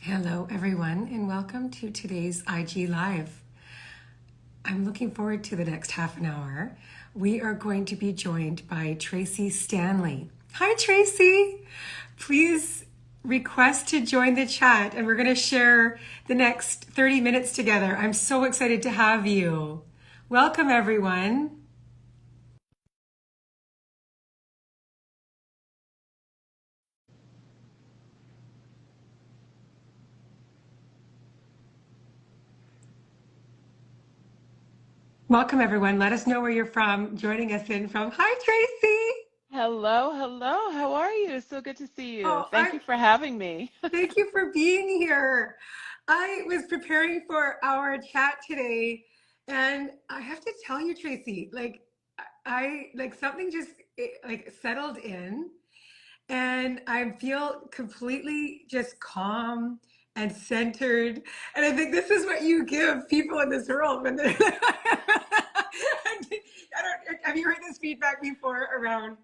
Hello, everyone, and welcome to today's IG Live. I'm looking forward to the next half an hour. We are going to be joined by Tracee Stanley. Hi, Tracee. Please request to join the chat, and we're going to share the next 30 minutes together. I'm so excited to have you. Welcome, everyone. Welcome, everyone. Let us know where you're from, joining us in from. Hi, Tracee. Hello, hello. How are you? So good to see you. Oh, Thank you for having me. thank you for being here. I was preparing for our chat today, and I have to tell you, Tracee, I like something just like settled in, and I feel completely just calm and centered. And I think this is what you give people in this world when they're. Have you heard this feedback before around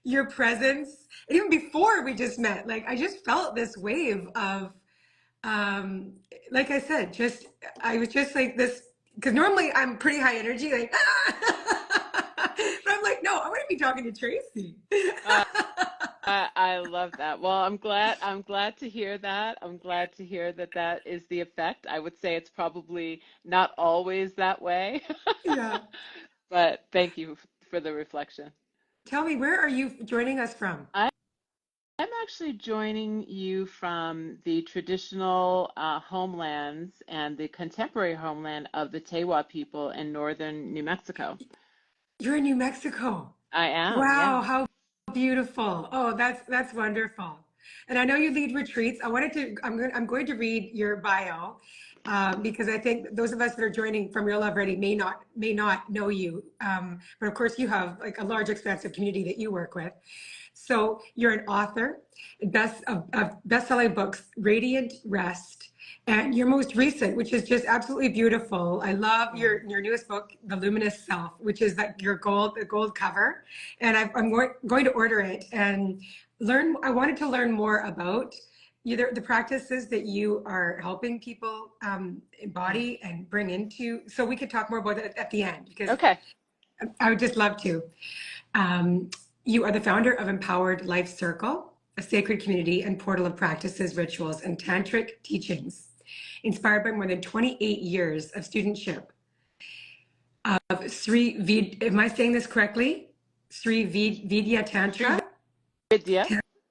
your presence? And even before we just met, like I just felt this wave of um like I said, just I was just like this, because normally I'm pretty high energy, like but I'm like, no, I want to be talking to Tracee. Uh, I love that. Well, I'm glad to hear that. I'm glad to hear that that is the effect. I would say it's probably not always that way, Yeah, but thank you for the reflection. tell me, where are you joining us from? I, I'm actually joining you from the traditional homelands and the contemporary homeland of the Tewa people in northern New Mexico. You're in New Mexico. I am, Wow, yeah. how beautiful. Oh, that's wonderful. And I know you lead retreats. I'm going to read your bio, because I think those of us that are joining from Real Love Ready may not know you. But of course, you have like a large expansive community that you work with. So you're an author, of best-selling books, Radiant Rest, and your most recent, which is just absolutely beautiful. I love your newest book, The Luminous Self, which is like your the gold cover. And I'm going to order it and learn. I wanted to learn more about either the practices that you are helping people Mm. embody and bring into. So we could talk more about that at the end, because Okay. I would just love to. Um, you are the founder of Empowered Life Circle, a sacred community and portal of practices, rituals, and tantric teachings, inspired by more than 28 years of studentship of Sri am I saying this correctly? Sri Vidya Sri Tantra, Vidya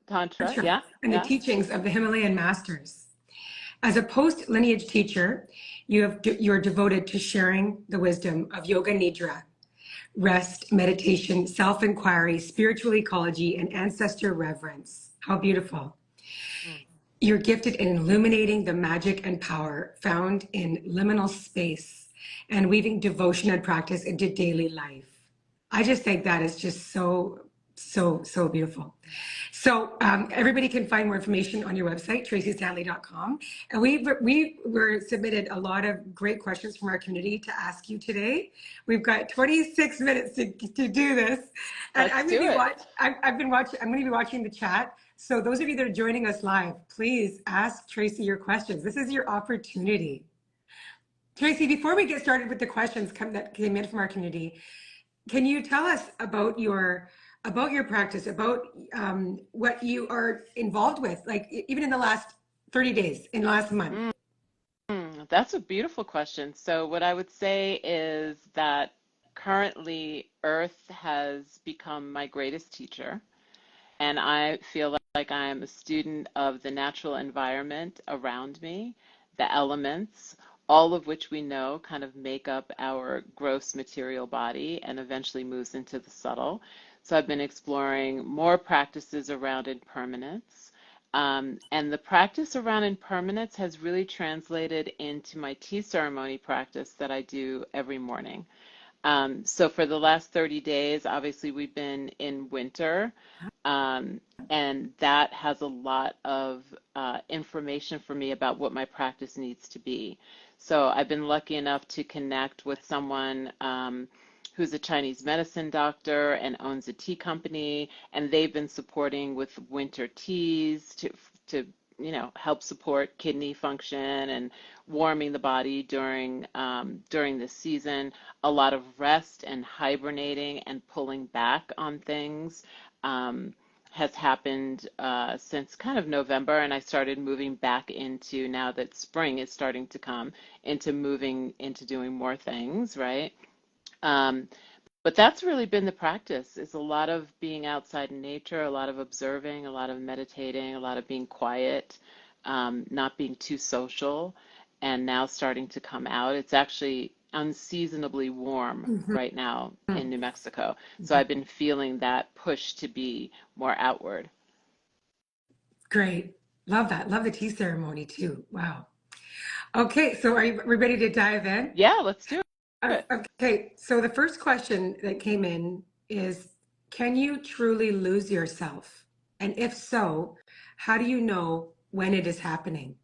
Tantra. Yeah, and the yeah. teachings of the Himalayan masters. As a post lineage teacher, you're devoted to sharing the wisdom of yoga nidra, rest, meditation, self inquiry, spiritual ecology, and ancestor reverence. How beautiful. Mm. You're gifted in illuminating the magic and power found in liminal space and weaving devotion and practice into daily life. I just think that is just so beautiful. So everybody can find more information on your website, traceestanley.com. And we were submitted a lot of great questions from our community to ask you today. We've got 26 minutes to do this. And Let's do it. I'm going to be watching the chat. So those of you that are joining us live, please ask Tracee your questions. This is your opportunity. Tracee, before we get started with the questions that came in from our community, can you tell us about your practice, about what you are involved with, like even in the last 30 days, in the last month? Mm. That's a beautiful question. So, what I would say is that currently Earth has become my greatest teacher, and I feel like I am a student of the natural environment around me, the elements, all of which we know kind of make up our gross material body and eventually moves into the subtle. So, I've been exploring more practices around impermanence. And the practice around impermanence has really translated into my tea ceremony practice that I do every morning. So for the last 30 days, obviously we've been in winter, um, and that has a lot of information for me about what my practice needs to be. So I've been lucky enough to connect with someone who's a Chinese medicine doctor and owns a tea company, and they've been supporting with winter teas to help support kidney function and warming the body during this season. A lot of rest and hibernating and pulling back on things um, has happened since kind of November, and I started moving back into, now that spring is starting to come, into moving into doing more things, right? Um, but that's really been the practice, is a lot of being outside in nature, a lot of observing, a lot of meditating, a lot of being quiet, not being too social, and now starting to come out. It's actually unseasonably warm Mhm. right now in New Mexico. So I've been feeling that push to be more outward. Great. Love that. Love the tea ceremony too. Wow. Okay, so are we ready to dive in? Yeah, let's do it. Okay, so the first question that came in is, can you truly lose yourself? And if so, how do you know when it is happening?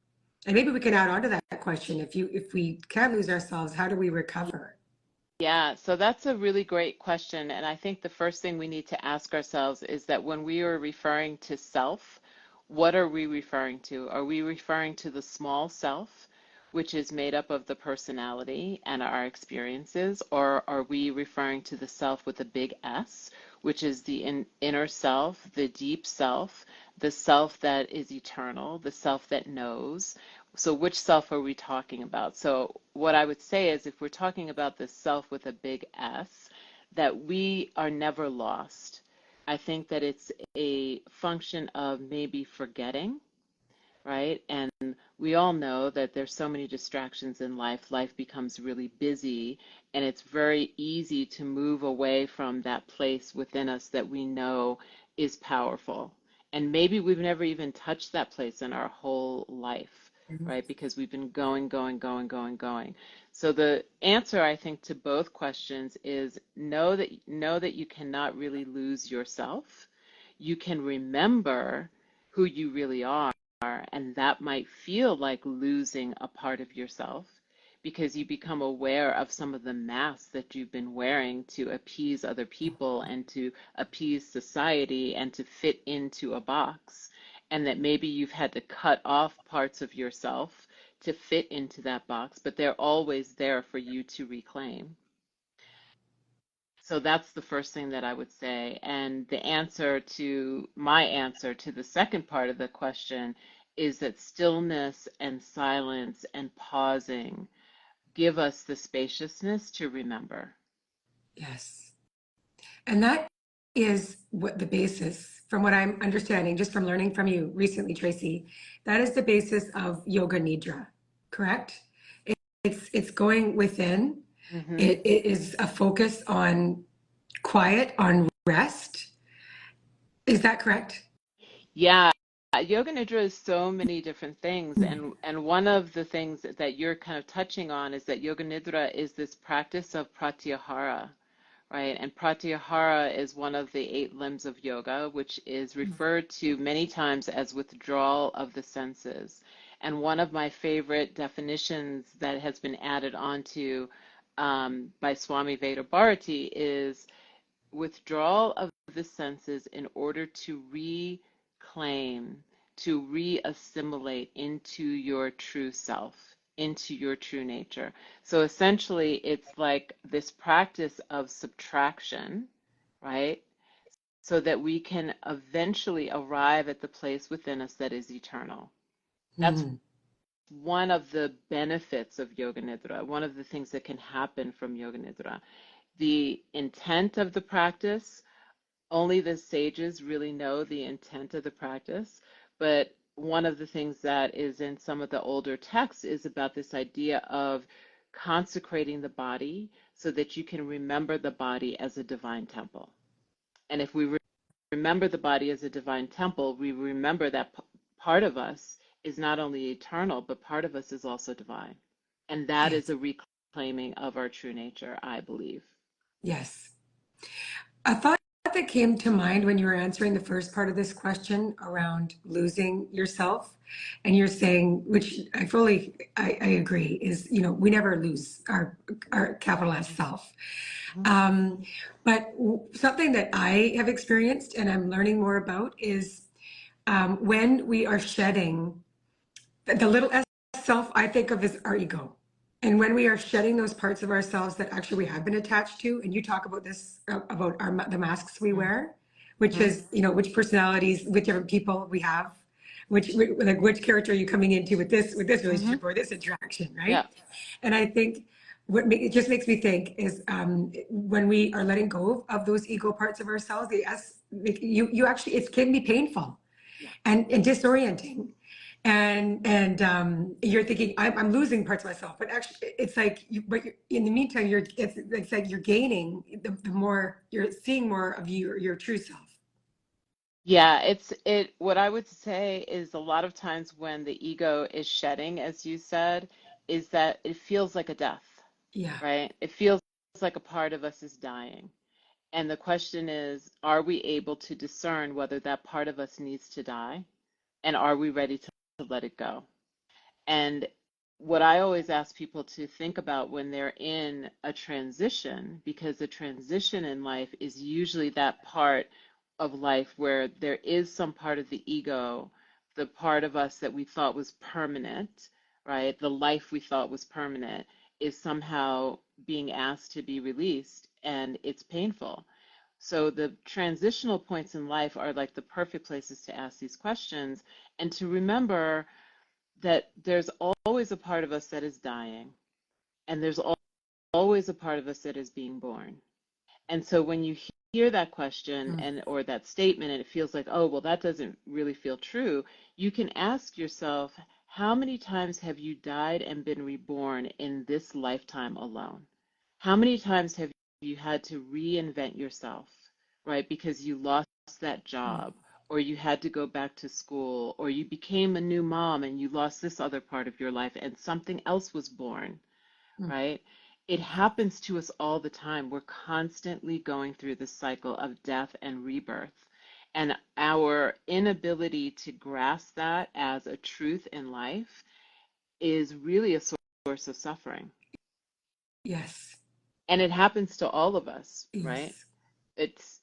And maybe we can add on to that question. If we can lose ourselves, how do we recover? Yeah, so that's a really great question. And I think the first thing we need to ask ourselves is that when we are referring to self, what are we referring to? Are we referring to the small self, which is made up of the personality and our experiences, or are we referring to the self with a big S, which is the inner self, the deep self, the self that is eternal, the self that knows? So which self are we talking about? So what I would say is, if we're talking about the self with a big S, that we are never lost. I think that it's a function of maybe forgetting, right? And we all know that there's so many distractions in life. Life becomes really busy, and it's very easy to move away from that place within us that we know is powerful. And maybe we've never even touched that place in our whole life, right? Because we've been going, going, going, going, going. So the answer, I think, to both questions is know that you cannot really lose yourself. You can remember who you really are, and that might feel like losing a part of yourself because you become aware of some of the masks that you've been wearing to appease other people and to appease society and to fit into a box. And that maybe you've had to cut off parts of yourself to fit into that box, but they're always there for you to reclaim. So that's the first thing that I would say. And my answer to the second part of the question is that stillness and silence and pausing give us the spaciousness to remember. Yes. And that is what the basis, from what I'm understanding, just from learning from you recently, Tracee, that is the basis of yoga nidra, correct? It's going within. Hmm. It is a focus on quiet, on rest. Is that correct? Yeah, yoga nidra is so many different things, Mm. and one of the things that you're kind of touching on is that yoga nidra is this practice of pratyahara, right? And pratyahara is one of the eight limbs of yoga, which is referred to many times as withdrawal of the senses. And one of my favorite definitions that has been added onto by Swami Vedabharati is withdrawal of the senses in order to reclaim, to re-assimilate into your true self, into your true nature. So essentially, it's like this practice of subtraction, right? So that we can eventually arrive at the place within us that is eternal. That's Mm. one of the benefits of Yoga Nidra, one of the things that can happen from Yoga Nidra. The intent of the practice, only the sages really know the intent of the practice. But one of the things that is in some of the older texts is about this idea of consecrating the body so that you can remember the body as a divine temple. And if we remember the body as a divine temple, we remember that part of us is not only eternal, but part of us is also divine. And that is Yes. a reclaiming of our true nature, I believe. Yes. A thought that came to mind when you were answering the first part of this question around losing yourself, and you're saying, which I agree, is, we never lose our capital S self. Mhm. Um, but something that I have experienced and I'm learning more about is when we are shedding the little s self, I think of as our ego. And when we are shedding those parts of ourselves that actually we have been attached to, and you talk about this about the masks we wear, which Mm-hmm. is, which personalities, which different people we have, like which character are you coming into with this Mm-hmm. relationship or this interaction, Yeah. right? And I think it just makes me think is when we are letting go of those ego parts of ourselves, the s, like, you actually, it can be painful and disorienting, and you're thinking I'm losing parts of myself, but actually it's like in the meantime it's like you're gaining the more you're seeing more of your true self. Yeah, what I would say is a lot of times when the ego is shedding, as you said, is that it feels like a death, Yeah. right? It feels like a part of us is dying. And the question is, are we able to discern whether that part of us needs to die? And are we ready to let it go? And what I always ask people to think about when they're in a transition, because the transition in life is usually that part of life where there is some part of the ego, the part of us that we thought was permanent, right? The life we thought was permanent is somehow being asked to be released, and it's painful. So the transitional points in life are like the perfect places to ask these questions and to remember that there's always a part of us that is dying, and there's always a part of us that is being born. And so when you hear that question Mm, and or that statement and it feels like, oh, well, that doesn't really feel true, you can ask yourself, how many times have you died and been reborn in this lifetime alone? How many times have you had to reinvent yourself, right? Because you lost that mm, job, or you had to go back to school, or you became a new mom and you lost this other part of your life and something else was born, mm. right? It happens to us all the time. We're constantly going through the cycle of death and rebirth. And our inability to grasp that as a truth in life is really a source of suffering. Yes. And it happens to all of us, right? Yes. It's,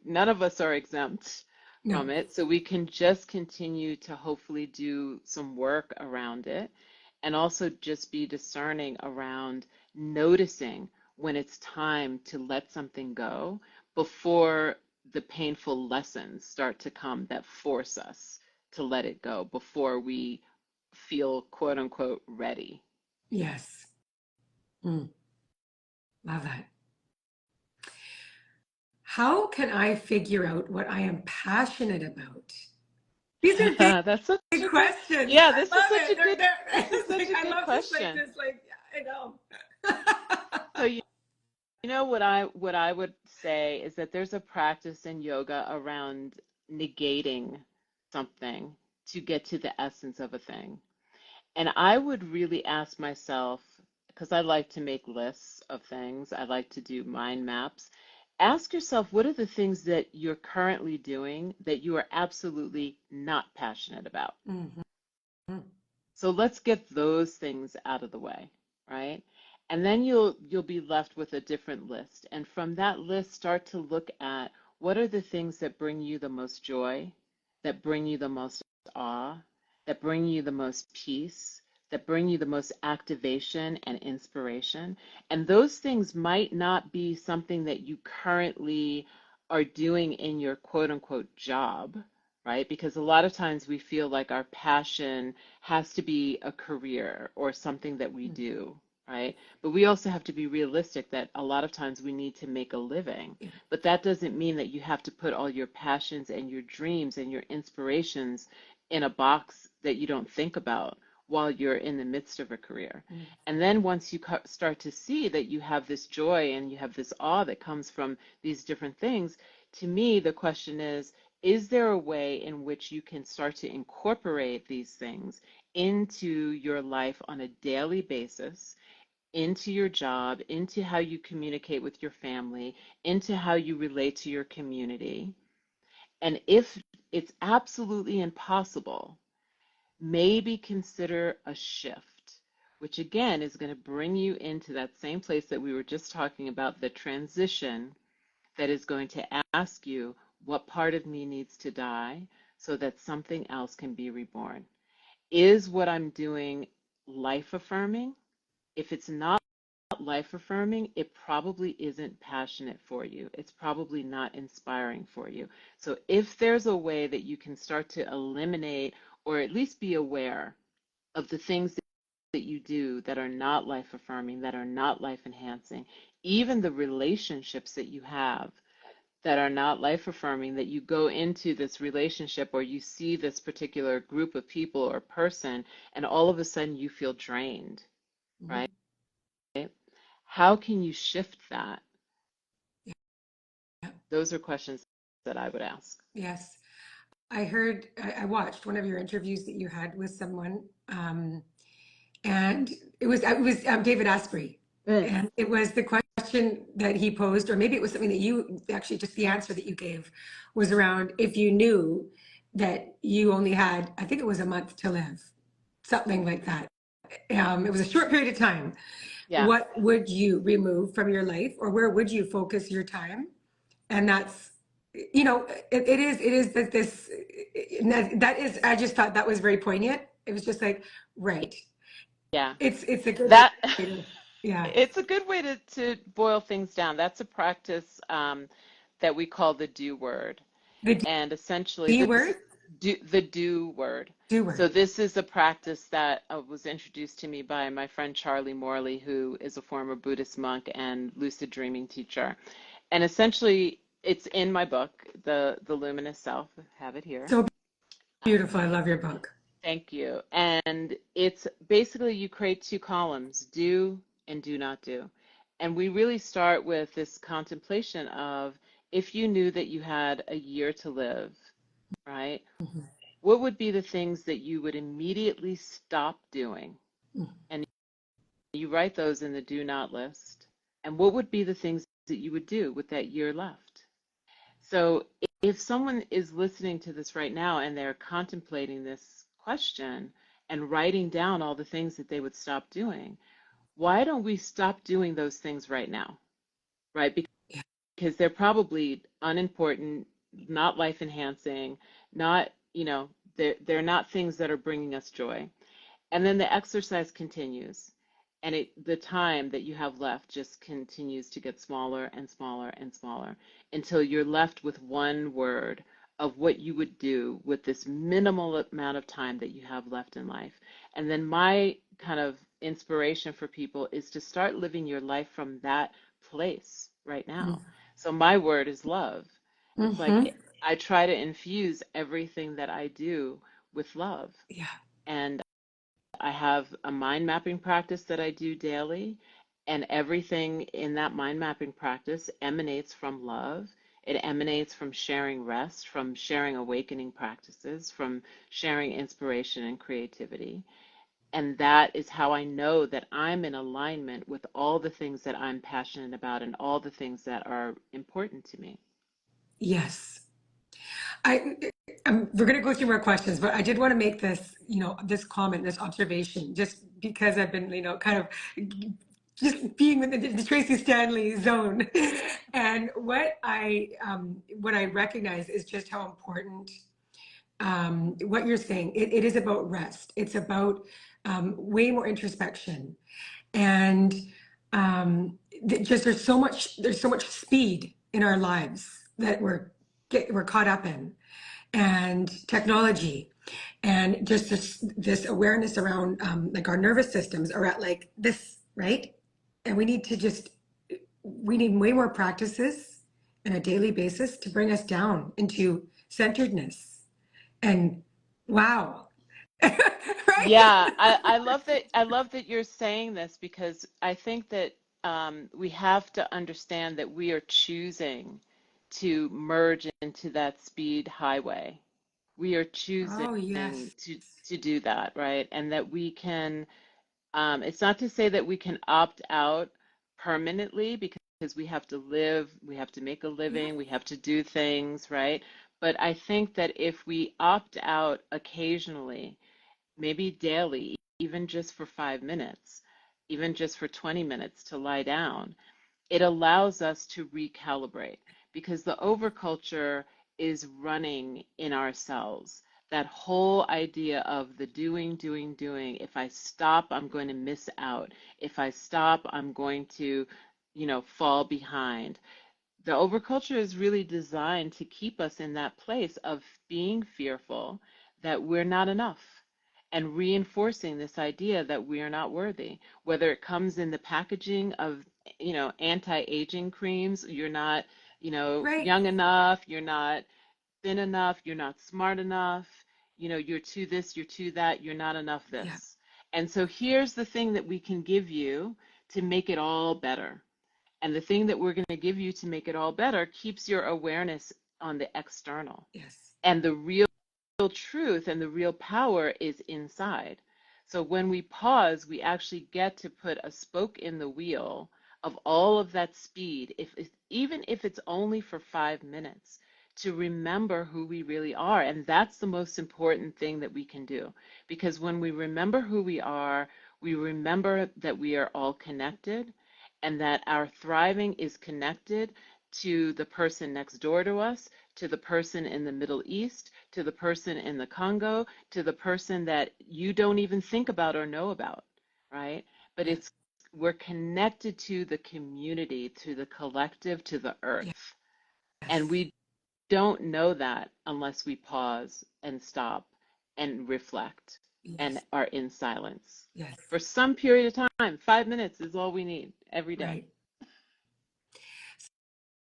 none of us are exempt No. from it. So we can just continue to hopefully do some work around it and also just be discerning around noticing when it's time to let something go before the painful lessons start to come that force us to let it go before we feel quote unquote ready. Yes. Mm, love that. How can I figure out what I am passionate about? These are big That's such a good, questions. yeah, I love it. this is It's such like, a I good love just question. like, yeah, I know. So you know what I would say is that there's a practice in yoga around negating something to get to the essence of a thing. And I would really ask myself, because I like to make lists of things, I like to do mind maps. Ask yourself, what are the things that you're currently doing that you are absolutely not passionate about? Mhm. So let's get those things out of the way, right? And then you'll be left with a different list. And from that list, start to look at what are the things that bring you the most joy, that bring you the most awe, that bring you the most peace, that bring you the most activation and inspiration. And those things might not be something that you currently are doing in your quote unquote job, right? Because a lot of times we feel like our passion has to be a career or something that we do, right? But we also have to be realistic that a lot of times we need to make a living. Yeah. But that doesn't mean that you have to put all your passions and your dreams and your inspirations in a box that you don't think about while you're in the midst of a career. Mm. And then once you start to see that you have this joy and you have this awe that comes from these different things, to me, the question is there a way in which you can start to incorporate these things into your life on a daily basis, into your job, into how you communicate with your family, into how you relate to your community? And if it's absolutely impossible, maybe consider a shift, which again is going to bring you into that same place that we were just talking about, the transition that is going to ask you, What part of me needs to die so that something else can be reborn? Is what I'm doing life affirming? If it's not life affirming, it probably isn't passionate for you. It's probably not inspiring for you. So if there's a way that you can start to eliminate or at least be aware of the things that you do that are not life affirming, that are not life enhancing, even the relationships that you have that are not life affirming, that you go into this relationship or you see this particular group of people or person, and all of a sudden you feel drained, Mhm. right? How can you shift that? Yeah. Those are questions that I would ask. Yes. I watched one of your interviews that you had with someone, and it was David Asprey, Mm. and it was the question that he posed, or maybe it was something that you actually just the answer that you gave was around if you knew that you only had, I think it was a month to live, something like that. It was a short period of time. Yeah, What would you remove from your life, or where would you focus your time? And that's, it is that this, that is, I just thought that was very poignant. It was just like, right. yeah. It's a good way That to, yeah. it's a good way to boil things down. That's a practice that we call the do word. The And essentially, D this word, is the do word. do So word. this is a practice that was introduced to me by my friend Charlie Morley, who is a former Buddhist monk and lucid dreaming teacher. And essentially, it's in my book, the Luminous Self. I have it here. So Um, beautiful. I love your book. Thank you. And it's basically you create two columns, do and do not do. And we really start with this contemplation of if you knew that you had a year to live, right? Mhm, What would be the things that you would immediately stop doing? mhm, And you write those in the do not list. And what would be the things that you would do with that year left? So if someone is listening to this right now and they're contemplating this question and writing down all the things that they would stop doing, why don't we stop doing those things right now? Right? yeah, Because they're probably unimportant, not life enhancing, not, they're not things that are bringing us joy. And then the exercise continues. And the time that you have left just continues to get smaller and smaller and smaller until you're left with one word of what you would do with this minimal amount of time that you have left in life. And then my kind of inspiration for people is to start living your life from that place right now. So my word is love. It's mm-hmm, like I try to infuse everything that I do with love. yeah, And I have a mind mapping practice that I do daily, and everything in that mind mapping practice emanates from love. It emanates from sharing rest, from sharing awakening practices, from sharing inspiration and creativity. And that is how I know that I'm in alignment with all the things that I'm passionate about and all the things that are important to me. yes. I, we're going to go through more questions, but I did want to make this, this comment, this observation, just because I've been, kind of just being within the Tracee Stanley zone. And what I recognize is just how important, what you're saying. It is about rest. It's about way more introspection, and just there's so much speed in our lives that we're caught up in, and technology, and just this awareness around, like, our nervous systems are at like this, right? And we need way more practices on a daily basis to bring us down into centeredness. And wow. Right. Yeah, I love that you're saying this because I think that we have to understand that we are choosing to merge into that speed highway. We are choosing Oh yes. to do that, right? And that we can, it's not to say that we can opt out permanently because we have to live, we have to make a Yeah. living, we have to do things, right? But I think that if we opt out occasionally, maybe daily, even just for 5 minutes, even just for 20 minutes to lie down, it allows us to recalibrate because the overculture is running in our cells. That whole idea of the doing, doing, doing. If I stop, I'm going to miss out. If I stop, I'm going to, fall behind. The overculture is really designed to keep us in that place of being fearful that we're not enough and reinforcing this idea that we are not worthy, whether it comes in the packaging of, anti-aging creams. You're not, Right. young enough, you're not thin enough, you're not smart enough, you're too this, you're too that, you're not enough Yeah. this. And so here's the thing that we can give you to make it all better. And the thing that we're going to give you to make it all better keeps your awareness on the external. Yes. And the real truth and the real power is inside. So when we pause, we actually get to put a spoke in the wheel of all of that speed, even if it's only for 5 minutes, to remember who we really are. And that's the most important thing that we can do. Because when we remember who we remember that we are all connected and that our thriving is connected to the person next door to us, to the person in the Middle East, to the person in the Congo, to the person that you don't even think about or know about, right? But Yeah. we're connected to the community, to the collective, to the earth. And Yes. we don't know that unless we pause and stop and reflect and Yes. are in silence. Yes. For some period of time, 5 minutes is all we need every day. Right.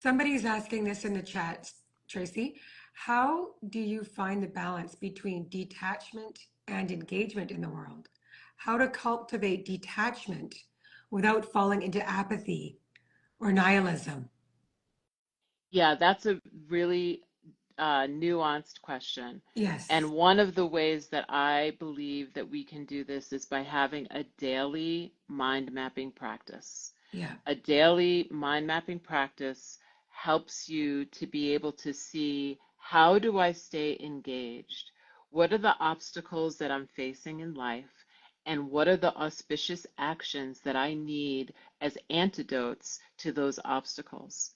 Somebody's asking this in the chat, Tracee. How do you find the balance between detachment and engagement in the world? How to cultivate detachment without falling into apathy or nihilism? Yeah, that's a really nuanced question. Yes. And one of the ways that I believe that we can do this is by having a daily mind mapping practice. Yeah. A daily mind mapping practice helps you to be able to see, how do I stay engaged? What are the obstacles that I'm facing in life? And what are the auspicious actions that I need as antidotes to those obstacles?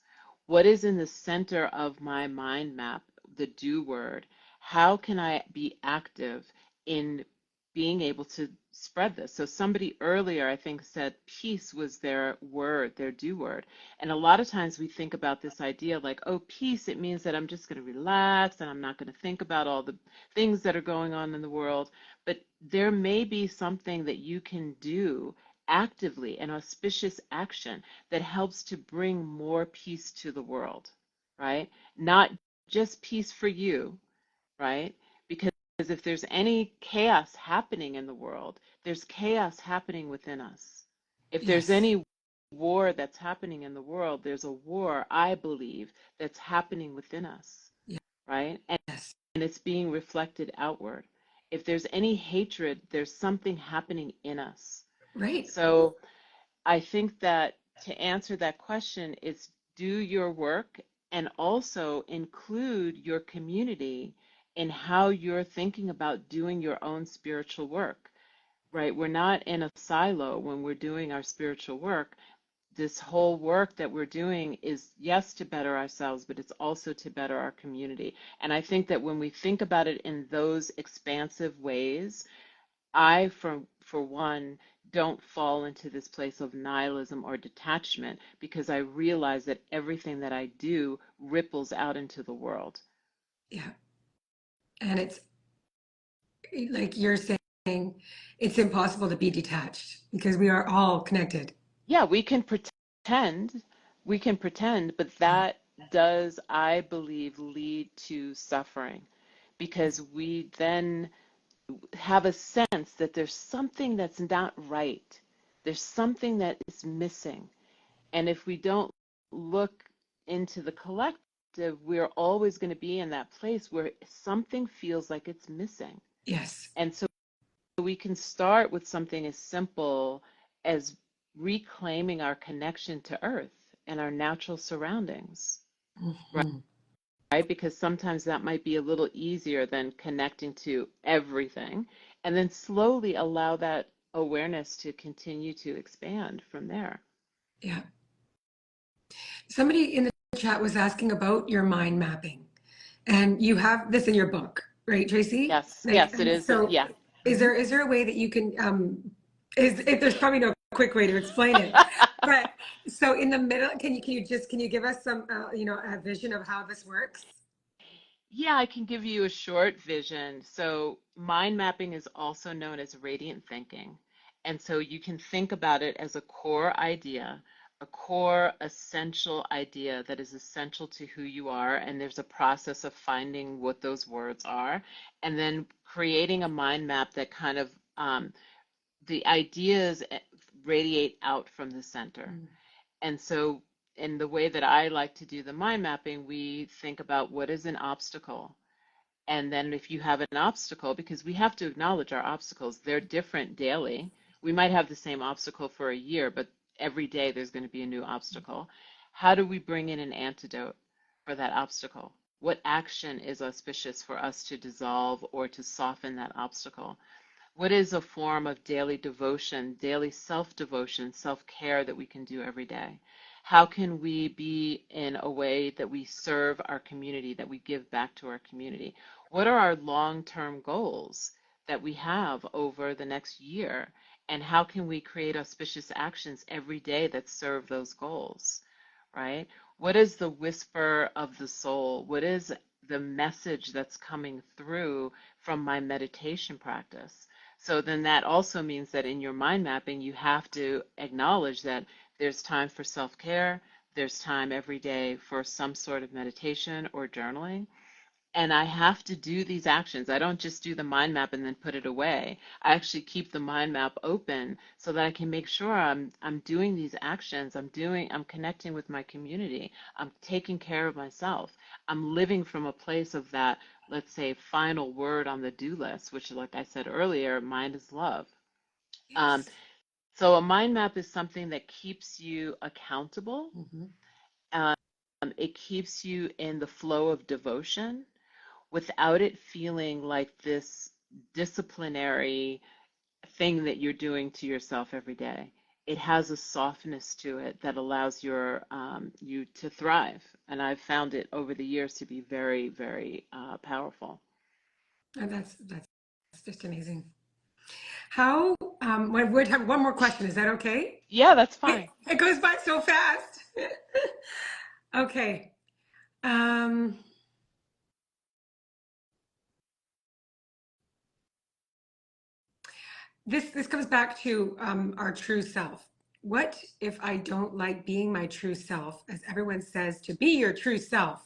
What is in the center of my mind map, the do word? How can I be active in being able to spread this? So somebody earlier, I think, said peace was their word, their do word. And a lot of times we think about this idea like, oh, peace, it means that I'm just going to relax and I'm not going to think about all the things that are going on in the world. But there may be something that you can do actively, an auspicious action that helps to bring more peace to the world, right? Not just peace for you, right? Because if there's any chaos happening in the world, there's chaos happening within us. If there's Yes. any war that's happening in the world, there's a war, I believe, that's happening within us, right? Yes. And it's being reflected outward. If there's any hatred, there's something happening in us. Right. So I think that to answer that question is do your work and also include your community in how you're thinking about doing your own spiritual work, right? We're not in a silo when we're doing our spiritual work. This whole work that we're doing is, yes, to better ourselves, but it's also to better our community. And I think that when we think about it in those expansive ways, I, for one, don't fall into this place of nihilism or detachment because I realize that everything that I do ripples out into the world. Yeah. And it's like you're saying, it's impossible to be detached because we are all connected. Yeah, we can pretend, but Yeah. that does, I believe, lead to suffering because we then have a sense that there's something that's not right. There's something that is missing. And if we don't look into the collective, we're always going to be in that place where something feels like it's missing. Yes. And so we can start with something as simple as reclaiming our connection to Earth and our natural surroundings, Mhm. right? Because sometimes that might be a little easier than connecting to everything, and then slowly allow that awareness to continue to expand from there. Yeah. Somebody in the chat was asking about your mind mapping. And you have this in your book, right, Tracee? Yes, Like, yes, it and is. so Yeah. is there a way that you can is if there's probably no quick way to explain it, but so in the middle, can you give us some a vision of how this works? Yeah, I can give you a short vision. So, mind mapping is also known as radiant thinking. And so you can think about it as a core idea, a core essential idea that is essential to who you are. And there's a process of finding what those words are, and then creating a mind map that kind of the ideas radiate out from the center. Mm. And so, in the way that I like to do the mind mapping, we think about what is an obstacle. And then if you have an obstacle, because we have to acknowledge our obstacles, they're different daily. We might have the same obstacle for a year, but every day there's going to be a new obstacle. How do we bring in an antidote for that obstacle? What action is auspicious for us to dissolve or to soften that obstacle? What is a form of daily devotion, daily self-devotion, self-care that we can do every day? How can we be in a way that we serve our community, that we give back to our community? What are our long-term goals that we have over the next year? And how can we create auspicious actions every day that serve those goals, right? What is the whisper of the soul? What is the message that's coming through from my meditation practice? So then that also means that in your mind mapping, you have to acknowledge that there's time for self-care, there's time every day for some sort of meditation or journaling, and I have to do these actions. I don't just do the mind map and then put it away. I actually keep the mind map open so that I can make sure I'm doing these actions. I'm connecting with my community. I'm taking care of myself. I'm living from a place of that, let's say, final word on the do list, which, like I said earlier, mind is love. Um, Yes. so a mind map is something that keeps you accountable. Hmm. Um, it keeps you in the flow of devotion without it feeling like this disciplinary thing that you're doing to yourself every day. It has a softness to it that allows you to thrive, and I've found it over the years to be very, very powerful. And that's just amazing. How we'd have one more question. Is that okay? Yeah, that's It, fine. it goes by so fast. Okay. Um, this comes back to our true self. What if I don't like being my true self? As everyone says, to be your true self.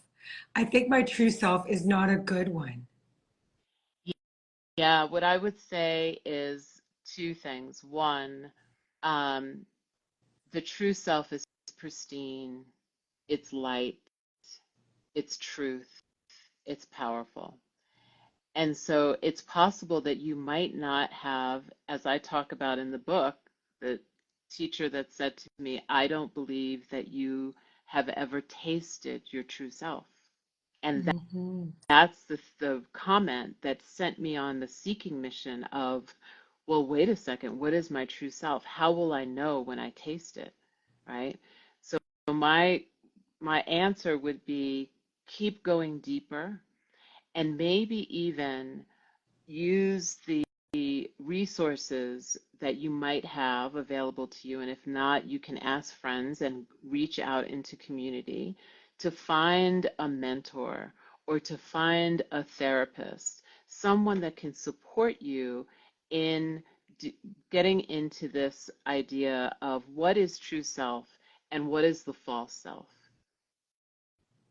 I think my true self is not a good one. Yeah, what I would say is two things. One, um, the true self is pristine, it's light, it's truth, it's powerful. And so it's possible that you might not have, as I talk about in the book, the teacher that said to me, I don't believe that you have ever tasted your true self. And Hmm. that's the comment that sent me on the seeking mission of, well, wait a second, what is my true self? How will I know when I taste it? Right? So my answer would be keep going deeper and maybe even use the resources that you might have available to you. And if not, you can ask friends and reach out into community to find a mentor or to find a therapist, someone that can support you in getting into this idea of what is true self and what is the false self.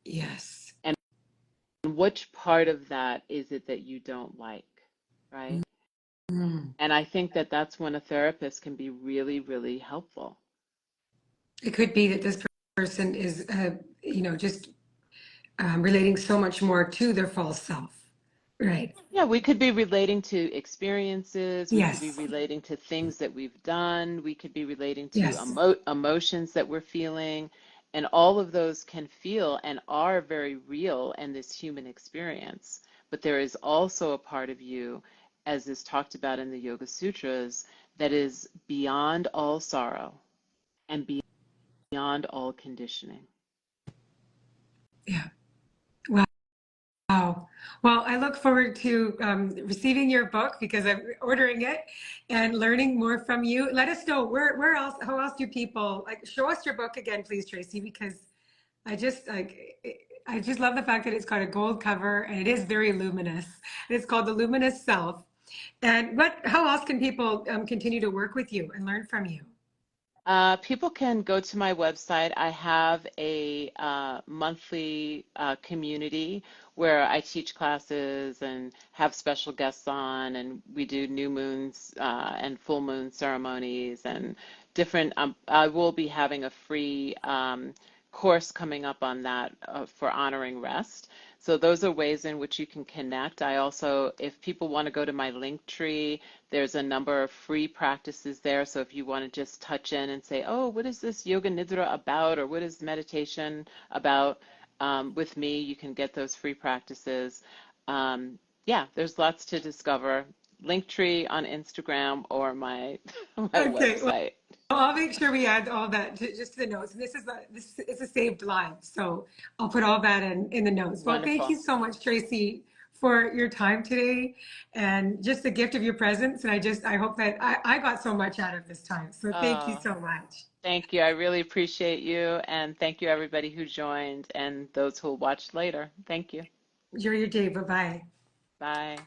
Yes. And which part of that is it that you don't like, right? Mm. And I think that that's when a therapist can be really, really helpful. It could be that this person is, just relating so much more to their false self. Right. Yeah, we could be relating to experiences, we could be Yes. relating to things that we've done, we could be relating to Yes. emotions that we're feeling, and all of those can feel and are very real in this human experience. But there is also a part of you, as is talked about in the Yoga Sutras, that is beyond all sorrow and beyond all conditioning. Yeah. Wow. Wow. Well, I look forward to receiving your book because I'm ordering it and learning more from you. Let us know where else, how else do people like show us your book again, please, Tracee, because I just like I just love the fact that it's got a gold cover and it is very luminous. And it's called The Luminous Self. And how else can people continue to work with you and learn from you? People can go to my website. I have a monthly community where I teach classes and have special guests on, and we do new moons and full moon ceremonies and different. I will be having a free course coming up on that for honoring rest. So those are ways in which you can connect. I also, if people want to go to my link tree, there's a number of free practices there. So if you want to just touch in and say, oh, what is this yoga nidra about? Or what is meditation about? With me, you can get those free practices. Yeah, there's lots to discover. Linktree on Instagram or my my Okay, well, website. I'll make sure we add all that just to the notes. And this is a saved live, so I'll put all that in the notes. Well, thank you Wonderful. so much, Tracee, for your time today and just the gift of your presence. And I hope that I got so much out of this time. So thank you Oh, so much. thank you. I really appreciate you. And thank you, everybody who joined and those who will watch later. Thank you. Enjoy your day. Bye bye. Bye.